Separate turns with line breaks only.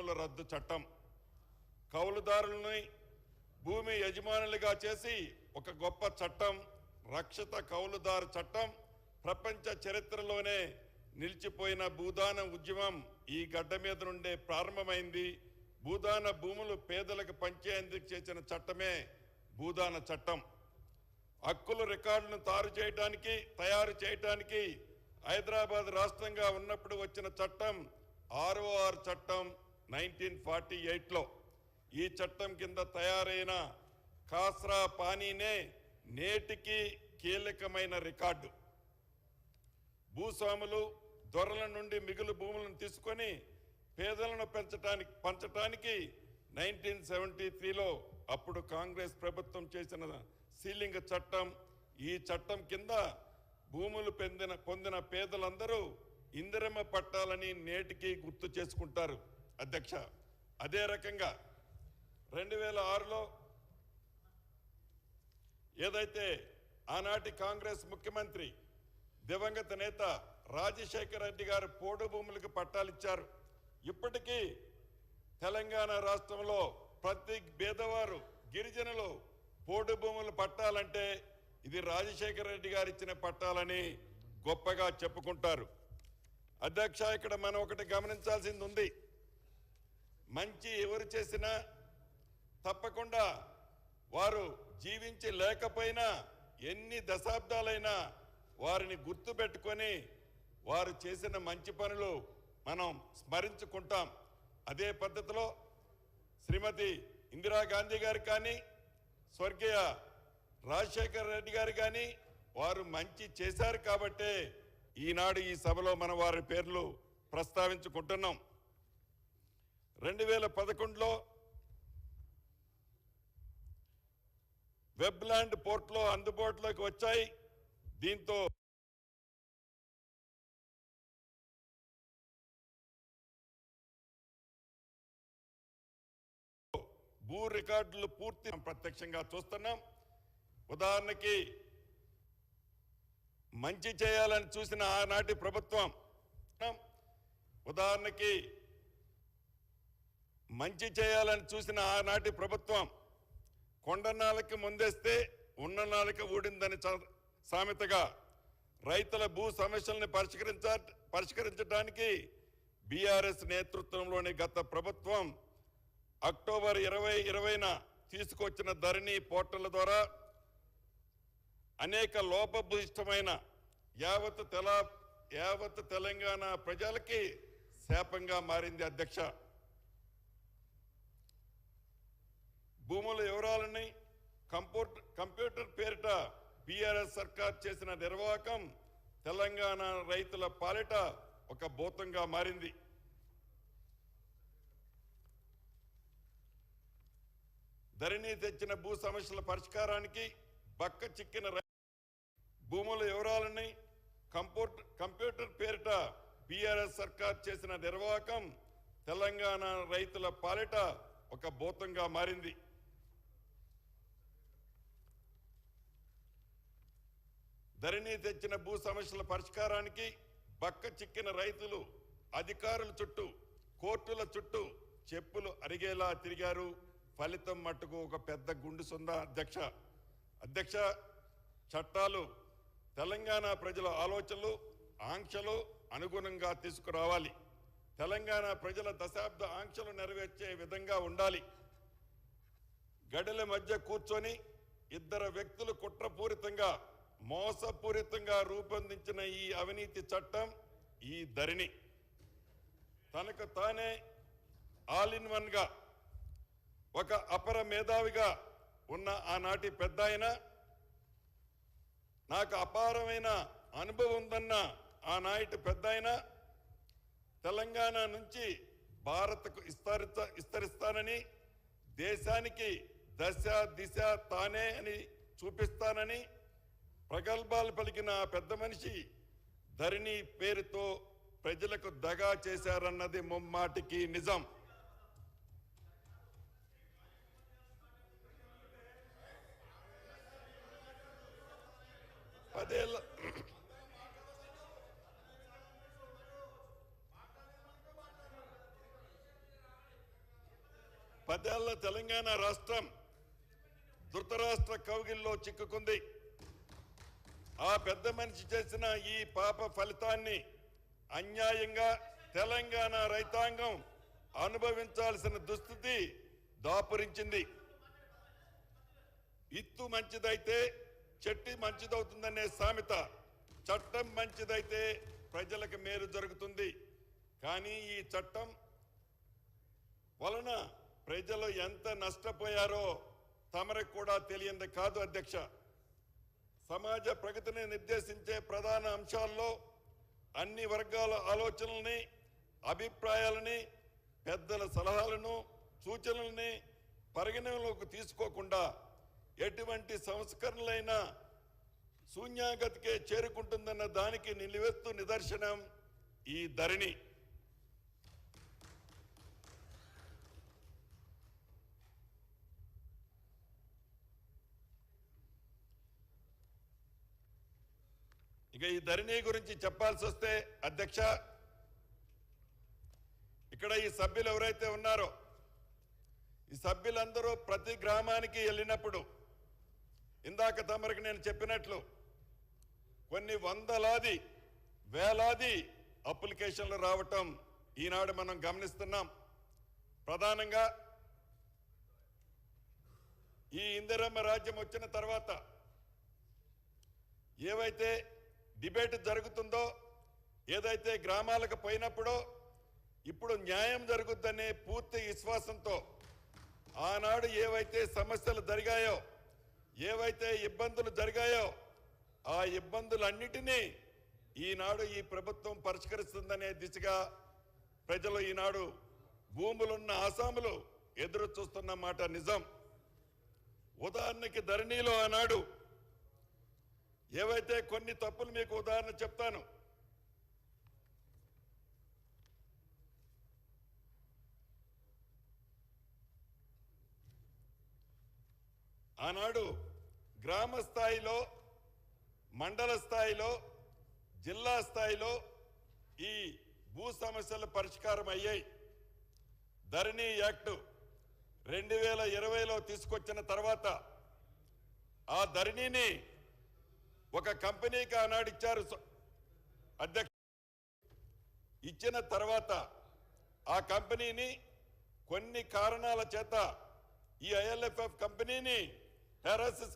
భూస్వాముల రద్దు చట్టం కౌలుదారులని భూమి యజమానులుగా చేసి ఒక గొప్ప చట్టం రక్షిత కౌలుదారు చట్టం ప్రపంచ చరిత్రలోనే నిలిచిపోయిన భూదాన ఉద్యమం ఈ గడ్డ మీద నుండే ప్రారంభమైంది. భూదాన భూములు పేదలకు పంచేందుకు చేసిన చట్టమే భూదాన చట్టం. హక్కుల రికార్డులను తయారు చేయడానికి హైదరాబాద్ రాష్ట్రంగా ఉన్నప్పుడు వచ్చిన చట్టం ROR చట్టం 1948లో. ఈ చట్టం కింద తయారైన ఖాస్రా పానీనే నేటికి కీలకమైన రికార్డు. భూస్వాములు దొరల నుండి మిగులు భూములను తీసుకొని పేదలను పంచటానికి 1973లో అప్పుడు కాంగ్రెస్ ప్రభుత్వం చేసిన సీలింగ్ చట్టం. ఈ చట్టం కింద భూములు పొందిన పేదలందరూ ఇందిరమ్మ పట్టాలని నేటికి గుర్తు చేసుకుంటారు అధ్యక్ష. అదే రకంగా 2006లో ఏదైతే ఆనాటి కాంగ్రెస్ ముఖ్యమంత్రి దివంగత నేత రాజశేఖర రెడ్డి గారు పోడు భూములకు పట్టాలిచ్చారు. ఇప్పటికీ తెలంగాణ రాష్ట్రంలో ప్రతి పేదవారు గిరిజనులు పోడు భూములు పట్టాలంటే ఇది రాజశేఖర రెడ్డి గారు ఇచ్చిన పట్టాలని గొప్పగా చెప్పుకుంటారు. అధ్యక్ష, ఇక్కడ మనం ఒకటి గమనించాల్సింది ఉంది. మంచి ఎవరు చేసినా తప్పకుండా వారు జీవించి లేకపోయినా ఎన్ని దశాబ్దాలైనా వారిని గుర్తుపెట్టుకొని వారు చేసిన మంచి పనులు మనం స్మరించుకుంటాం. అదే పద్ధతిలో శ్రీమతి ఇందిరాగాంధీ గారు కానీ స్వర్గీయ రాజశేఖర రెడ్డి గారు కానీ వారు మంచి చేశారు కాబట్టే ఈనాడు ఈ సభలో మనం వారి పేర్లు ప్రస్తావించుకుంటున్నాం. 2011లో వెబ్లాండ్ పోర్ట్లో అందుబాటులోకి వచ్చాయి. దీంతో భూ రికార్డులు పూర్తి ప్రత్యక్షంగా చూస్తున్నాం. ఉదాహరణకి మంచి చేయాలని చూసిన ఆనాటి ప్రభుత్వం కొండనాలకి ముందేస్తే ఉన్న నాలుక ఊడిందని సామెతగా రైతుల భూ సమస్యల్ని పరిష్కరించడానికి బీఆర్ఎస్ నేతృత్వంలోని గత ప్రభుత్వం అక్టోబర్ 2020న తీసుకొచ్చిన ధరణి పోర్టల్ ద్వారా అనేక లోపభూయిష్టమైన యావత్ తెలంగాణ ప్రజలకి శాపంగా మారింది అధ్యక్ష. భూముల వివరాలని కంప్యూటర్ పేరిట బీఆర్ఎస్ సర్కార్ చేసిన నిర్వాహకం తెలంగాణ రైతుల పాలిట ఒక భూతంగా మారింది. ధరణి తెచ్చిన భూ సమస్యల పరిష్కారానికి బక్క చిక్కిన భూముల వివరాలని కంప్యూటర్ పేరిట బీఆర్ఎస్ సర్కార్ చేసిన నిర్వాహకం తెలంగాణ రైతుల పాలిట ఒక భూతంగా మారింది. ధరణి తెచ్చిన భూ సమస్యల పరిష్కారానికి బక్క చిక్కిన రైతులు అధికారుల చుట్టూ కోర్టుల చుట్టూ చెప్పులు అరిగేలా తిరిగారు. ఫలితం మట్టుకు ఒక పెద్ద గుండు సుందా అధ్యక్ష. చట్టాలు తెలంగాణ ప్రజల ఆలోచనలు ఆంక్షలు అనుగుణంగా తీసుకురావాలి. తెలంగాణ ప్రజల దశాబ్ద ఆంక్షలు నెరవేర్చే విధంగా ఉండాలి. గడుల మధ్య కూర్చొని ఇద్దరు వ్యక్తులు కుట్రపూరితంగా మోసపూరితంగా రూపొందించిన ఈ అవినీతి చట్టం ఈ ధరణి తనకు తానే ఆల్ ఇన్ వన్ గా ఒక అపర మేధావిగా ఉన్న ఆనాటి పెద్దాయన, నాకు అపారమైన అనుభవం ఉందన్న ఆనాటి పెద్దాయన తెలంగాణ నుంచి భారత్కు విస్తరిస్తానని, దేశానికి దశ దిశ తానే అని చూపిస్తానని ప్రగల్భాలు పలికిన పెద్ద మనిషి ధరణి పేరుతో ప్రజలకు దగా చేశారన్నది ముమ్మాటికి నిజం. 10 ఏళ్ల తెలంగాణ రాష్ట్రం ధృతరాష్ట్ర కౌగిల్లో చిక్కుకుంది. ఆ పెద్ద మనిషి చేసిన ఈ పాప ఫలితాన్ని అన్యాయంగా తెలంగాణ రైతాంగం అనుభవించాల్సిన దుస్థితి దాపురించింది. ఇత్తు మంచిదైతే చెట్టు మంచిదవుతుందనే సామెత, చట్టం మంచిదైతే ప్రజలకు మేలు జరుగుతుంది. కానీ ఈ చట్టం వలన ప్రజలు ఎంత నష్టపోయారో తమరికి కూడా తెలియంది కాదు అధ్యక్ష. సమాజ ప్రగతిని నిర్దేశించే ప్రధాన అంశాల్లో అన్ని వర్గాల ఆలోచనల్ని, అభిప్రాయాలని, పెద్దల సలహాలను, సూచనల్ని పరిగణనలోకి తీసుకోకుండా ఎటువంటి సంస్కరణలైనా శూన్యాగతికే చేరుకుంటుందన్న దానికి నిలువెత్తు నిదర్శనం ఈ ధరణి. ఇక ఈ ధరణి గురించి చెప్పాల్సి వస్తే అధ్యక్ష, ఇక్కడ ఈ సభ్యులు ఎవరైతే ఉన్నారో ఈ సభ్యులందరూ ప్రతి గ్రామానికి వెళ్ళినప్పుడు ఇందాక తమరికి నేను చెప్పినట్లు కొన్ని వందలాది వేలాది అప్లికేషన్లు రావటం ఈనాడు మనం గమనిస్తున్నాం. ప్రధానంగా ఈ ఇందిరమ్మ రాజ్యం వచ్చిన తర్వాత ఏవైతే డిబేట్ జరుగుతుందో, ఏదైతే గ్రామాలకు పోయినప్పుడో ఇప్పుడు న్యాయం జరుగుద్దనే పూర్తి విశ్వాసంతో ఆనాడు ఏవైతే సమస్యలు జరిగాయో, ఏవైతే ఇబ్బందులు జరిగాయో ఆ ఇబ్బందులన్నిటినీ ఈనాడు ఈ ప్రభుత్వం పరిష్కరిస్తుందనే దిశగా ప్రజలు ఈనాడు భూములున్న ఆసాములు ఎదురు చూస్తున్న మాట నిజం. ఉదాహరణకి ధరణిలో ఆనాడు ఏవైతే కొన్ని తప్పులు మీకు ఉదాహరణ చెప్తాను. ఆనాడు గ్రామ స్థాయిలో, మండల స్థాయిలో, జిల్లా స్థాయిలో ఈ భూ సమస్యల పరిష్కారం అయ్యాయి. ధరణి యాక్ట్ 2020లో తీసుకొచ్చిన తర్వాత ఆ ధరణిని ఒక కంపెనీకి ఆనాడు ఇచ్చారు అధ్యక్ష. ఇచ్చిన తర్వాత ఆ కంపెనీని కొన్ని కారణాల చేత ఈ ILFF కంపెనీని హెరాసిస్